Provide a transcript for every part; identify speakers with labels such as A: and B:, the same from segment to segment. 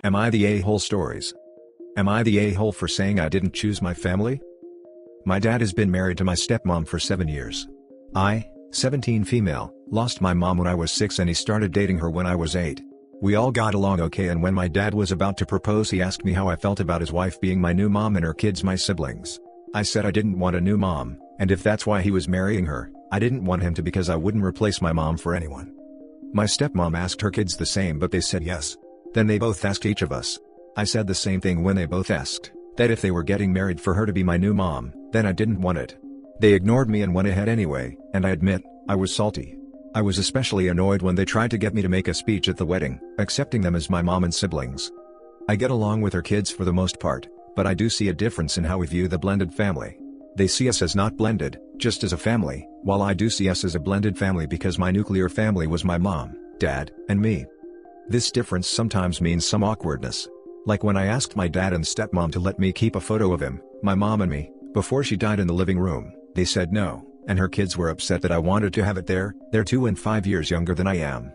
A: Am I the a-hole stories? Am I the a-hole for saying I didn't choose my family? My dad has been married to my stepmom for 7 years. I, 17 female, lost my mom when I was 6 and he started dating her when I was 8. We all got along okay, and when my dad was about to propose he asked me how I felt about his wife being my new mom and her kids my siblings. I said I didn't want a new mom, and if that's why he was marrying her, I didn't want him to because I wouldn't replace my mom for anyone. My stepmom asked her kids the same, but they said yes. Then they both asked each of us. I said the same thing when they both asked, that if they were getting married for her to be my new mom, then I didn't want it. They ignored me and went ahead anyway, and I admit, I was salty. I was especially annoyed when they tried to get me to make a speech at the wedding, accepting them as my mom and siblings. I get along with her kids for the most part, but I do see a difference in how we view the blended family. They see us as not blended, just as a family, while I do see us as a blended family because my nuclear family was my mom, dad, and me. This difference sometimes means some awkwardness. Like when I asked my dad and stepmom to let me keep a photo of him, my mom and me, before she died in the living room, they said no, and her kids were upset that I wanted to have it there. They're 2 and 5 years younger than I am.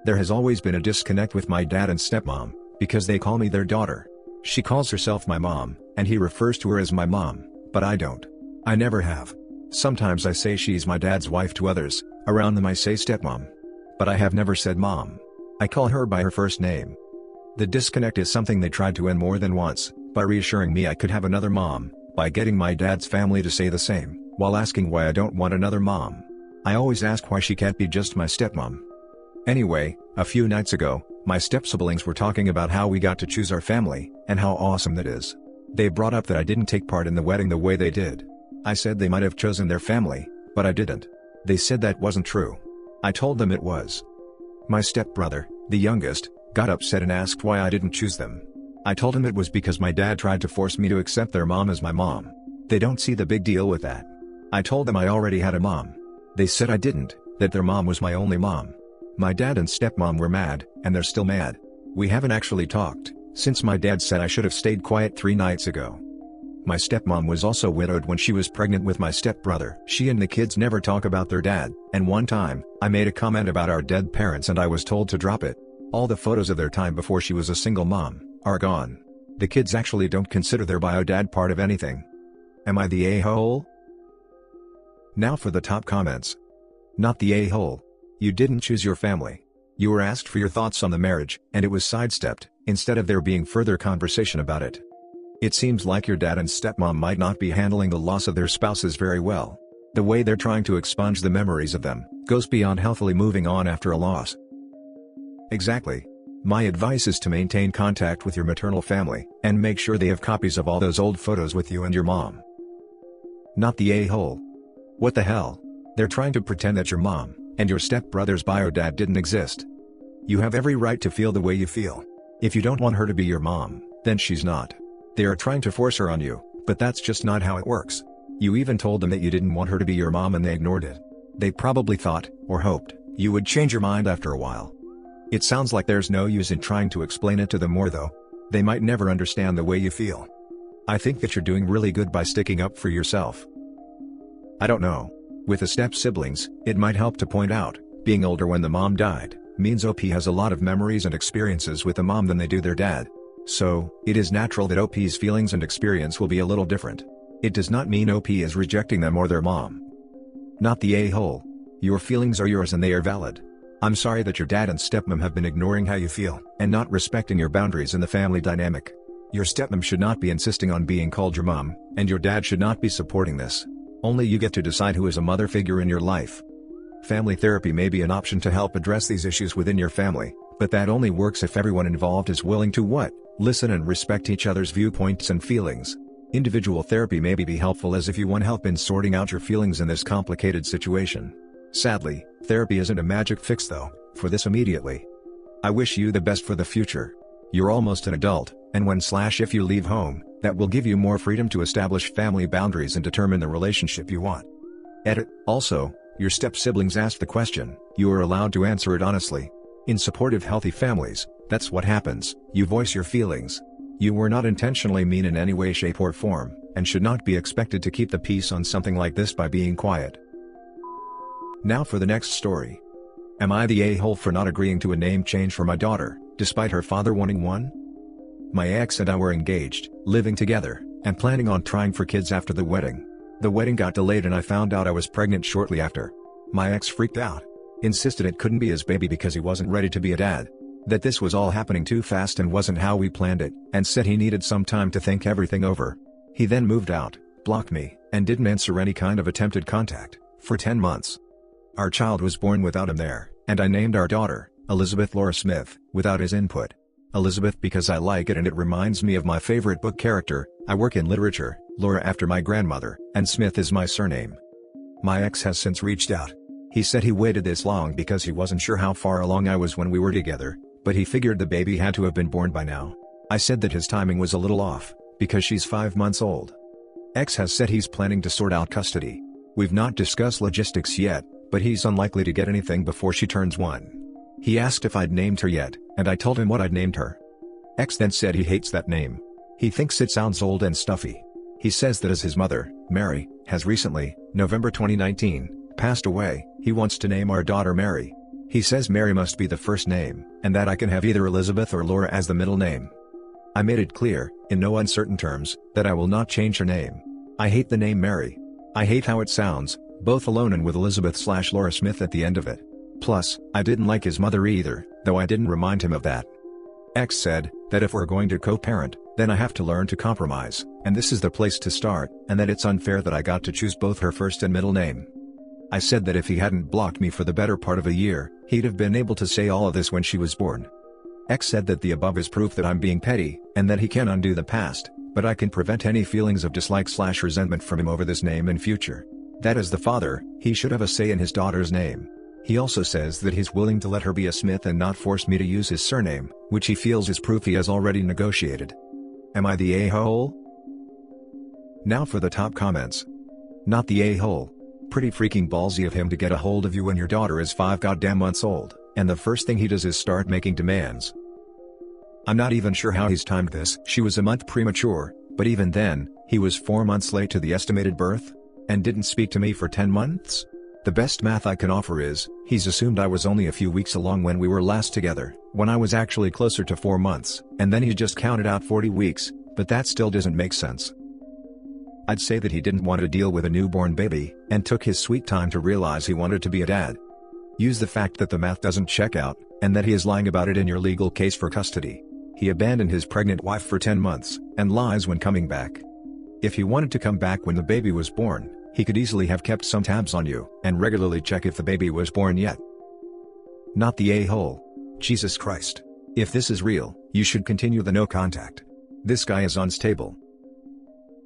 A: There has always been a disconnect with my dad and stepmom, because they call me their daughter. She calls herself my mom, and he refers to her as my mom, but I don't. I never have. Sometimes I say she's my dad's wife to others, around them I say stepmom. But I have never said mom. I call her by her first name. The disconnect is something they tried to end more than once, by reassuring me I could have another mom, by getting my dad's family to say the same, while asking why I don't want another mom. I always ask why she can't be just my stepmom. Anyway, a few nights ago, my step-siblings were talking about how we got to choose our family, and how awesome that is. They brought up that I didn't take part in the wedding the way they did. I said they might have chosen their family, but I didn't. They said that wasn't true. I told them it was. My stepbrother, the youngest, got upset and asked why I didn't choose them. I told him it was because my dad tried to force me to accept their mom as my mom. They don't see the big deal with that. I told them I already had a mom. They said I didn't, that their mom was my only mom. My dad and stepmom were mad, and they're still mad. We haven't actually talked, since my dad said I should have stayed quiet 3 nights ago. My stepmom was also widowed when she was pregnant with my stepbrother. She and the kids never talk about their dad, and one time, I made a comment about our dead parents and I was told to drop it. All the photos of their time before she was a single mom are gone. The kids actually don't consider their bio dad part of anything. Am I the a-hole? Now for the top comments. Not the a-hole. You didn't choose your family. You were asked for your thoughts on the marriage, and it was sidestepped, instead of there being further conversation about it. It seems like your dad and stepmom might not be handling the loss of their spouses very well. The way they're trying to expunge the memories of them goes beyond healthily moving on after a loss. Exactly. My advice is to maintain contact with your maternal family, and make sure they have copies of all those old photos with you and your mom. Not the a-hole. What the hell? They're trying to pretend that your mom and your stepbrother's bio dad didn't exist. You have every right to feel the way you feel. If you don't want her to be your mom, then she's not. They are trying to force her on you, but that's just not how it works. You even told them that you didn't want her to be your mom and they ignored it. They probably thought, or hoped, you would change your mind after a while. It sounds like there's no use in trying to explain it to them more though. They might never understand the way you feel. I think that you're doing really good by sticking up for yourself. I don't know. With the step-siblings, it might help to point out, being older when the mom died, means OP has a lot of memories and experiences with the mom than they do their dad. So, it is natural that OP's feelings and experience will be a little different. It does not mean OP is rejecting them or their mom. Not the a-hole. Your feelings are yours and they are valid. I'm sorry that your dad and stepmom have been ignoring how you feel, and not respecting your boundaries in the family dynamic. Your stepmom should not be insisting on being called your mom, and your dad should not be supporting this. Only you get to decide who is a mother figure in your life. Family therapy may be an option to help address these issues within your family, but that only works if everyone involved is willing to listen and respect each other's viewpoints and feelings. Individual therapy may be helpful as if you want help in sorting out your feelings in this complicated situation. Sadly, therapy isn't a magic fix though, for this immediately. I wish you the best for the future. You're almost an adult, and when/if you leave home, that will give you more freedom to establish family boundaries and determine the relationship you want. Edit. Also, your step-siblings asked the question, you are allowed to answer it honestly. In supportive healthy families, that's what happens, you voice your feelings. You were not intentionally mean in any way shape or form, and should not be expected to keep the peace on something like this by being quiet. Now for the next story. Am I the a-hole for not agreeing to a name change for my daughter, despite her father wanting one? My ex and I were engaged, living together, and planning on trying for kids after the wedding. The wedding got delayed and I found out I was pregnant shortly after. My ex freaked out. Insisted it couldn't be his baby because he wasn't ready to be a dad. That this was all happening too fast and wasn't how we planned it, and said he needed some time to think everything over. He then moved out, blocked me, and didn't answer any kind of attempted contact, for 10 months. Our child was born without him there, and I named our daughter, Elizabeth Laura Smith, without his input. Elizabeth because I like it and it reminds me of my favorite book character. I work in literature, Laura after my grandmother, and Smith is my surname. My ex has since reached out. He said he waited this long because he wasn't sure how far along I was when we were together, but he figured the baby had to have been born by now. I said that his timing was a little off, because she's 5 months old. Ex has said he's planning to sort out custody. We've not discussed logistics yet, but he's unlikely to get anything before she turns 1. He asked if I'd named her yet, and I told him what I'd named her. Ex then said he hates that name. He thinks it sounds old and stuffy. He says that as his mother, Mary, has recently, November 2019, passed away, he wants to name our daughter Mary. He says Mary must be the first name, and that I can have either Elizabeth or Laura as the middle name. I made it clear, in no uncertain terms, that I will not change her name. I hate the name Mary. I hate how it sounds, both alone and with Elizabeth/Laura Smith at the end of it. Plus, I didn't like his mother either, though I didn't remind him of that. Ex said, that if we're going to co-parent, then I have to learn to compromise, and this is the place to start, and that it's unfair that I got to choose both her first and middle name. I said that if he hadn't blocked me for the better part of a year, he'd have been able to say all of this when she was born. Ex said that the above is proof that I'm being petty, and that he can undo the past, but I can prevent any feelings of dislike/resentment from him over this name in future. That as the father, he should have a say in his daughter's name. He also says that he's willing to let her be a Smith and not force me to use his surname, which he feels is proof he has already negotiated. Am I the a-hole? Now for the top comments. Not the a-hole. Pretty freaking ballsy of him to get a hold of you when your daughter is 5 goddamn months old, and the first thing he does is start making demands. I'm not even sure how he's timed this. She was a month premature, but even then, he was 4 months late to the estimated birth? And didn't speak to me for 10 months? The best math I can offer is, he's assumed I was only a few weeks along when we were last together, when I was actually closer to 4 months, and then he just counted out 40 weeks, but that still doesn't make sense. I'd say that he didn't want to deal with a newborn baby, and took his sweet time to realize he wanted to be a dad. Use the fact that the math doesn't check out, and that he is lying about it in your legal case for custody. He abandoned his pregnant wife for 10 months, and lies when coming back. If he wanted to come back when the baby was born, he could easily have kept some tabs on you, and regularly check if the baby was born yet. Not the a-hole. Jesus Christ. If this is real, you should continue the no contact. This guy is unstable.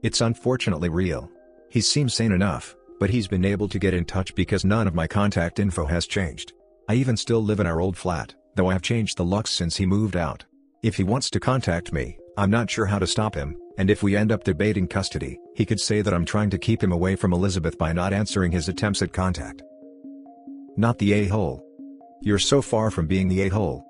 A: It's unfortunately real. He seems sane enough, but he's been able to get in touch because none of my contact info has changed. I even still live in our old flat, though I have changed the locks since he moved out. If he wants to contact me, I'm not sure how to stop him, and if we end up debating custody, he could say that I'm trying to keep him away from Elizabeth by not answering his attempts at contact. Not the a-hole. You're so far from being the a-hole.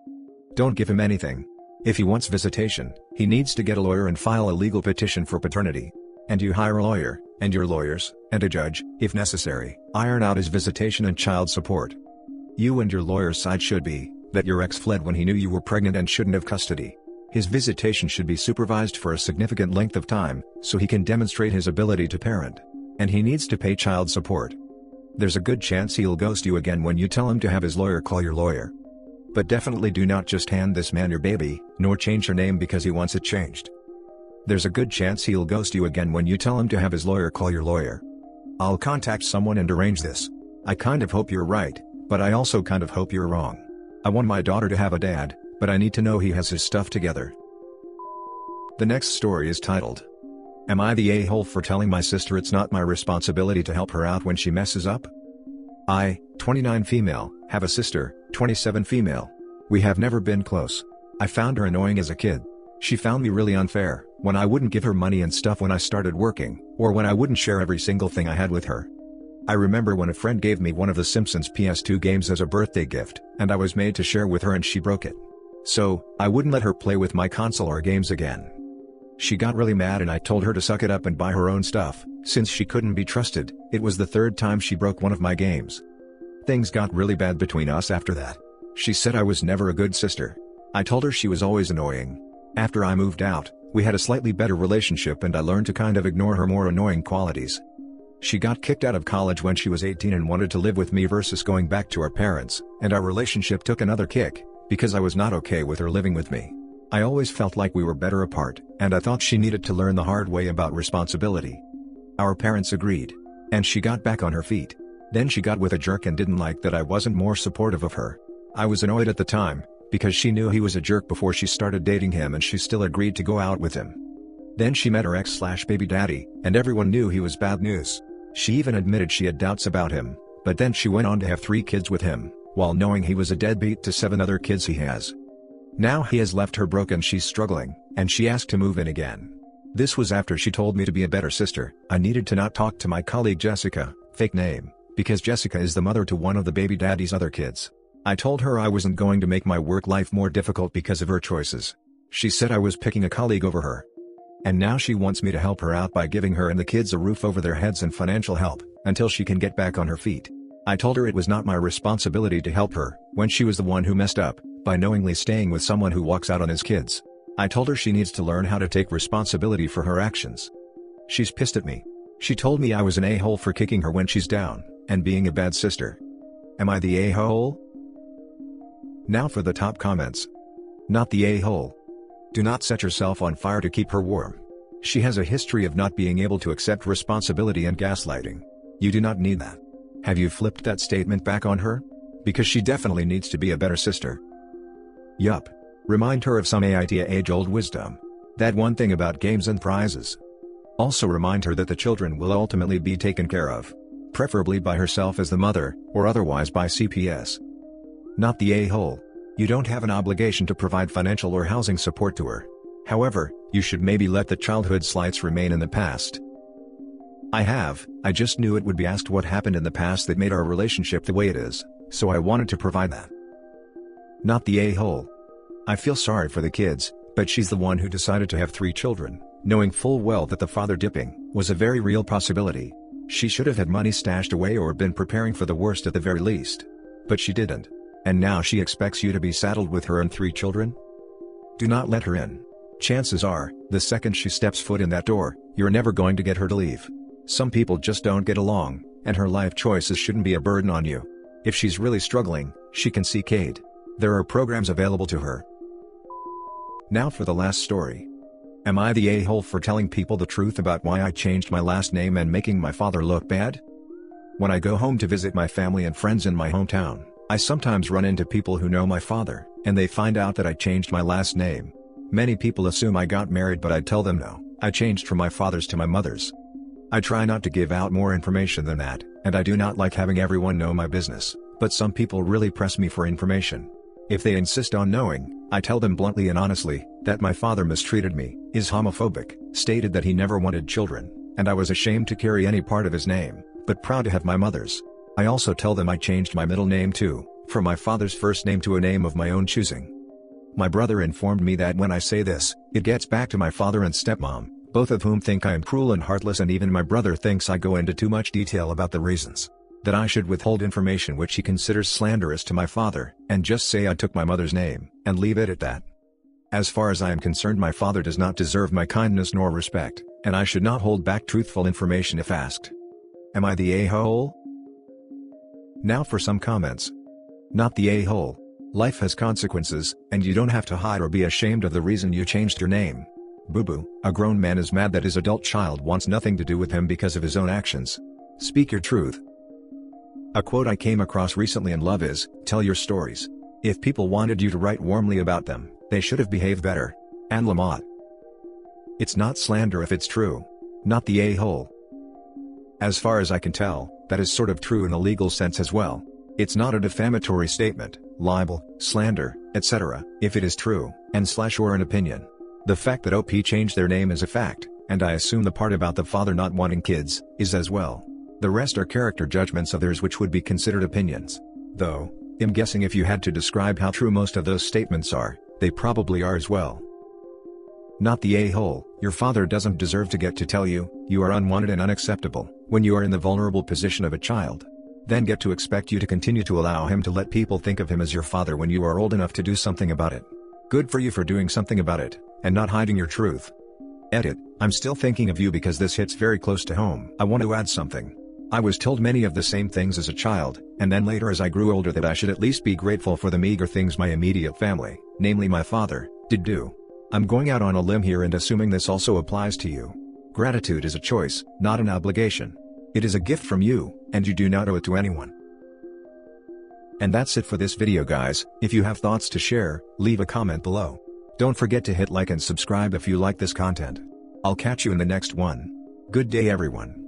A: Don't give him anything. If he wants visitation, he needs to get a lawyer and file a legal petition for paternity. And you hire a lawyer, and your lawyers, and a judge, if necessary, iron out his visitation and child support. You and your lawyer's side should be, that your ex fled when he knew you were pregnant and shouldn't have custody. His visitation should be supervised for a significant length of time, so he can demonstrate his ability to parent. And he needs to pay child support. There's a good chance he'll ghost you again when you tell him to have his lawyer call your lawyer. But definitely do not just hand this man your baby, nor change your name because he wants it changed. There's a good chance he'll ghost you again when you tell him to have his lawyer call your lawyer. I'll contact someone and arrange this. I kind of hope you're right, but I also kind of hope you're wrong. I want my daughter to have a dad, but I need to know he has his stuff together. The next story is titled, Am I the a-hole for telling my sister it's not my responsibility to help her out when she messes up? I, 29 female, have a sister, 27 female. We have never been close. I found her annoying as a kid. She found me really unfair, when I wouldn't give her money and stuff when I started working, or when I wouldn't share every single thing I had with her. I remember when a friend gave me one of the Simpsons PS2 games as a birthday gift, and I was made to share with her and she broke it. So, I wouldn't let her play with my console or games again. She got really mad and I told her to suck it up and buy her own stuff, since she couldn't be trusted. It was the third time she broke one of my games. Things got really bad between us after that. She said I was never a good sister. I told her she was always annoying. After I moved out, we had a slightly better relationship and I learned to kind of ignore her more annoying qualities. She got kicked out of college when she was 18 and wanted to live with me versus going back to our parents, and our relationship took another kick, because I was not okay with her living with me. I always felt like we were better apart, and I thought she needed to learn the hard way about responsibility. Our parents agreed. And she got back on her feet. Then she got with a jerk and didn't like that I wasn't more supportive of her. I was annoyed at the time, because she knew he was a jerk before she started dating him and she still agreed to go out with him. Then she met her ex/baby daddy, and everyone knew he was bad news. She even admitted she had doubts about him, but then she went on to have 3 kids with him, while knowing he was a deadbeat to 7 other kids he has. Now he has left her broke and she's struggling, and she asked to move in again. This was after she told me to be a better sister. I needed to not talk to my colleague Jessica, fake name, because Jessica is the mother to one of the baby daddy's other kids. I told her I wasn't going to make my work life more difficult because of her choices. She said I was picking a colleague over her. And now she wants me to help her out by giving her and the kids a roof over their heads and financial help, until she can get back on her feet. I told her it was not my responsibility to help her, when she was the one who messed up, by knowingly staying with someone who walks out on his kids. I told her she needs to learn how to take responsibility for her actions. She's pissed at me. She told me I was an a-hole for kicking her when she's down, and being a bad sister. Am I the a-hole? Now for the top comments. Not the a-hole. Do not set yourself on fire to keep her warm. She has a history of not being able to accept responsibility and gaslighting. You do not need that. Have you flipped that statement back on her? Because she definitely needs to be a better sister. Yup. Remind her of some AITA age-old wisdom. That one thing about games and prizes. Also remind her that the children will ultimately be taken care of. Preferably by herself as the mother, or otherwise by CPS. Not the a-hole. You don't have an obligation to provide financial or housing support to her. However, you should maybe let the childhood slights remain in the past. I just knew it would be asked what happened in the past that made our relationship the way it is, so I wanted to provide that. Not the a-hole. I feel sorry for the kids, but she's the one who decided to have 3 children, knowing full well that the father dipping was a very real possibility. She should have had money stashed away or been preparing for the worst at the very least. But she didn't. And now she expects you to be saddled with her and 3 children? Do not let her in. Chances are, the second she steps foot in that door, you're never going to get her to leave. Some people just don't get along, and her life choices shouldn't be a burden on you. If she's really struggling, she can seek aid. There are programs available to her. Now for the last story. Am I the a-hole for telling people the truth about why I changed my last name and making my father look bad? When I go home to visit my family and friends in my hometown, I sometimes run into people who know my father, and they find out that I changed my last name. Many people assume I got married, but I tell them no, I changed from my father's to my mother's. I try not to give out more information than that, and I do not like having everyone know my business, but some people really press me for information. If they insist on knowing, I tell them bluntly and honestly, that my father mistreated me, is homophobic, stated that he never wanted children, and I was ashamed to carry any part of his name, but proud to have my mother's. I also tell them I changed my middle name too, from my father's first name to a name of my own choosing. My brother informed me that when I say this, it gets back to my father and stepmom, both of whom think I am cruel and heartless, and even my brother thinks I go into too much detail about the reasons. That I should withhold information which he considers slanderous to my father, and just say I took my mother's name, and leave it at that. As far as I am concerned, my father does not deserve my kindness nor respect, and I should not hold back truthful information if asked. Am I the a-hole? Now for some comments. Not the a-hole. Life has consequences, and you don't have to hide or be ashamed of the reason you changed your name. Boo-boo, a grown man is mad that his adult child wants nothing to do with him because of his own actions. Speak your truth. A quote I came across recently in love is, tell your stories. If people wanted you to write warmly about them, they should have behaved better. Anne Lamott. It's not slander if it's true. Not the a-hole. As far as I can tell, that is sort of true in a legal sense as well. It's not a defamatory statement, libel, slander, etc., if it is true, or an opinion. The fact that OP changed their name is a fact, and I assume the part about the father not wanting kids, is as well. The rest are character judgments of theirs which would be considered opinions. Though, I'm guessing if you had to describe how true most of those statements are, they probably are as well. Not the a-hole. Your father doesn't deserve to get to tell you, you are unwanted and unacceptable, when you are in the vulnerable position of a child. Then get to expect you to continue to allow him to let people think of him as your father when you are old enough to do something about it. Good for you for doing something about it, and not hiding your truth. Edit, I'm still thinking of you because this hits very close to home. I want to add something. I was told many of the same things as a child, and then later as I grew older that I should at least be grateful for the meager things my immediate family, namely my father, did do. I'm going out on a limb here and assuming this also applies to you. Gratitude is a choice, not an obligation. It is a gift from you, and you do not owe it to anyone. And that's it for this video guys. If you have thoughts to share, leave a comment below. Don't forget to hit like and subscribe if you like this content. I'll catch you in the next one. Good day everyone.